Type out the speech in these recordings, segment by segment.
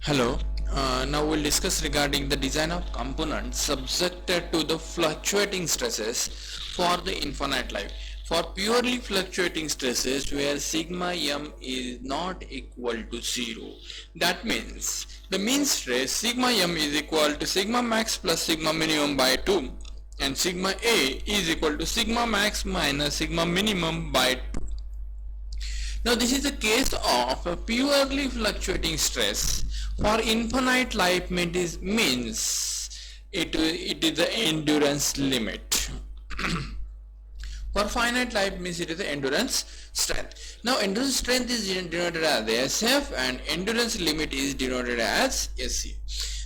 Hello, now we'll discuss regarding the design of components subjected to the fluctuating stresses for the infinite life. For purely fluctuating stresses where sigma m is not equal to 0, that means the mean stress sigma m is equal to sigma max plus sigma minimum by 2 and sigma a is equal to sigma max minus sigma minimum by 2. Now this is the case of a purely fluctuating stress. For infinite life means it is the endurance limit. For finite life means it is the endurance strength. Now endurance strength is denoted as SF and endurance limit is denoted as SC.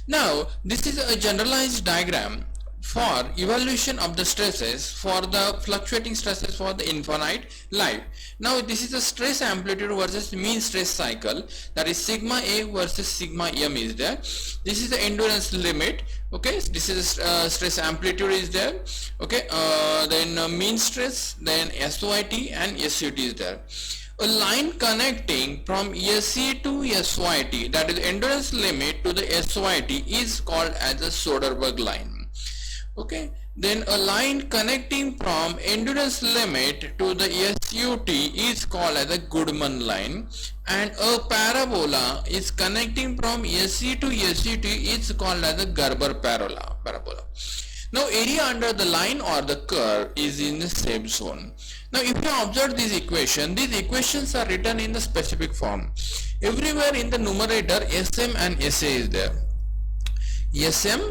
Now this is a generalized diagram for evaluation of the stresses for the fluctuating stresses for the infinite life. Now this is the stress amplitude versus mean stress cycle, that is sigma a versus sigma m is there. This is the endurance limit. Okay, this is stress amplitude is there. Okay, then mean stress, then SYT and SUT is there. A line connecting from SC to SYT, that is endurance limit to the SYT, is called as a Soderberg line. Okay, then a line connecting from endurance limit to the SUT is called as a Goodman line, and a parabola is connecting from SC to SUT is called as a Gerber parabola. Now area under the line or the curve is in the same zone. Now if you observe this equation, these equations are written in the specific form. Everywhere in the numerator SM and SA is there. SM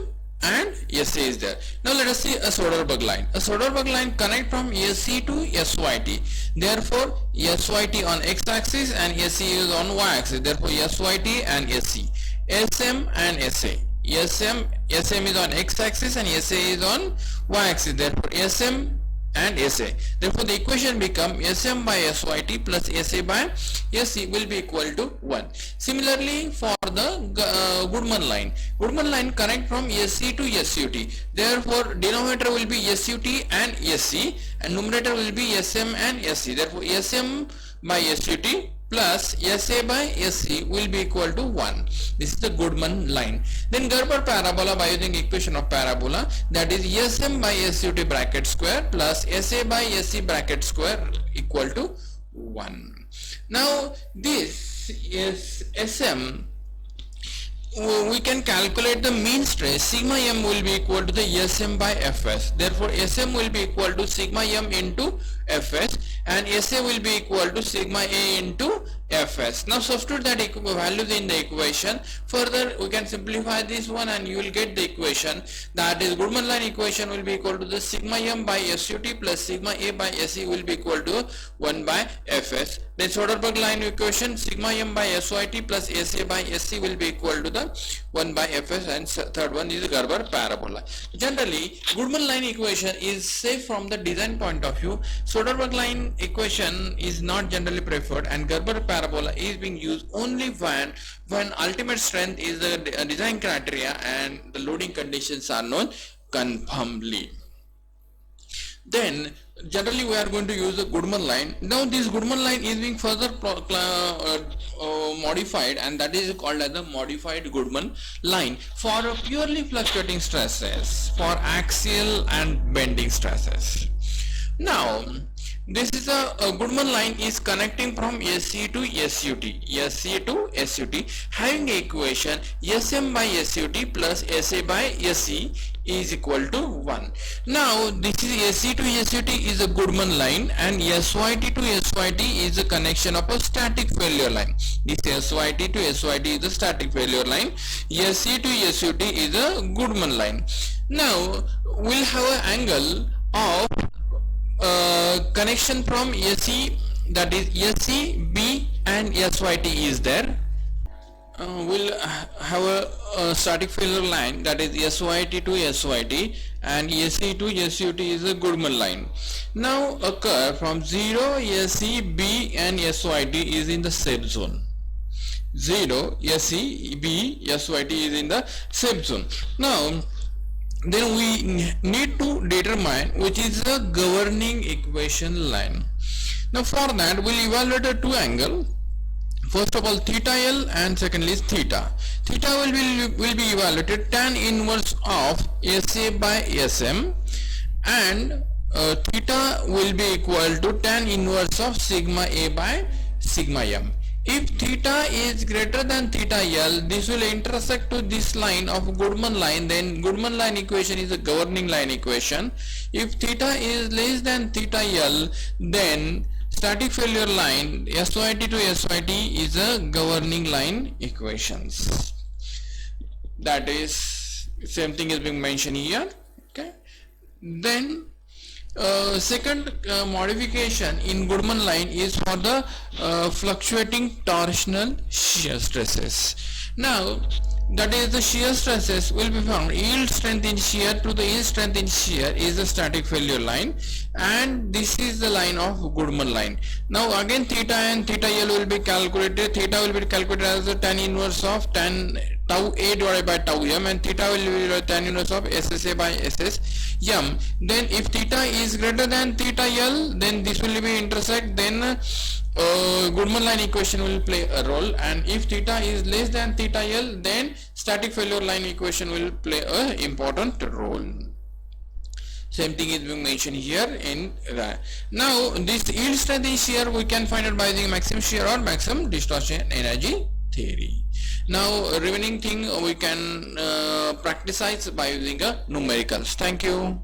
and SA is there. Now let us see a Soderberg line. A Soderberg line connect from SC to SYT. Therefore SYT on x-axis and SC is on y-axis. Therefore SYT and SC. SM and SA. SM is on x-axis and SA is on y-axis. Therefore SM and SA. Therefore the equation become SM by SYT plus SA by SC will be equal to 1. Similarly for the Goodman line connect from SC to SUT. Therefore denominator will be SUT and SC and numerator will be SM and SC. Therefore SM by SUT plus SA by SC will be equal to 1. This is the Goodman line. Then Gerber parabola by using equation of parabola, that is SM by SUT bracket square plus SA by SC bracket square equal to 1. Now this is SM. We can calculate the mean stress. Sigma m will be equal to the SM by Fs. Therefore SM will be equal to sigma m into Fs and SA will be equal to sigma a into Fs. Now substitute that values in the equation. Further we can simplify this one and you will get the equation, that is Goodman line equation will be equal to the sigma m by SUT plus sigma a by SC will be equal to 1 by Fs. Then Soderberg line equation, sigma m by SYT plus SA by SC will be equal to the 1 by Fs, and third one is Gerber parabola. Generally Goodman line equation is safe from the design point of view. Soderberg line equation is not generally preferred and Gerber parabola is being used only when ultimate strength is the design criteria and the loading conditions are known confirmedly. Then generally we are going to use the Goodman line. Now this Goodman line is being further modified, and that is called as the modified Goodman line for purely fluctuating stresses, for axial and bending stresses. Now this is a Goodman line is connecting from SC to SUT, having a equation SM by SUT plus SA by SC is equal to 1. Now this is SC to SUT is a Goodman line and SYT to SYT is a connection of a static failure line. This SYT to SYT is a static failure line. SC to SUT is a Goodman line. Now we'll have an angle of connection from SC, that is SC, B and SYT is there. We'll have a static failure line, that is SYT to SYT, and SC to SUT is a Goodman line. Now a curve from 0, SC, B and SYT is in the same zone. 0, SC, B, SYT is in the same zone. Now then we need to determine which is the governing equation line. Now for that we'll evaluate a two angle. First of all theta L, and secondly is theta. Theta will be evaluated tan inverse of SA by SM, and theta will be equal to tan inverse of sigma A by sigma M. If theta is greater than theta L, this will intersect to this line of Goodman line. Then Goodman line equation is a governing line equation. If theta is less than theta L, then static failure line SYT to SYT is a governing line equations. That is, same thing is being mentioned here. Okay. Then second modification in Goodman line is for the fluctuating torsional shear stresses. Now that is, the shear stresses will be found yield strength in shear to the yield strength in shear is the static failure line, and this is the line of Goodman line. Now again theta and theta L will be calculated. Theta will be calculated as the tan inverse of tan tau A divided by tau M, and theta will be tan inverse of SSA by SS M. Then if theta is greater than theta L, then this will be intersect, then Goodman line equation will play a role, and if theta is less than theta L, then static failure line equation will play a important role. Same thing is being mentioned here in that. Now this yield strength in shear we can find out by using maximum shear or maximum distortion energy theory. Now remaining thing we can practicize by using a numericals. Thank you.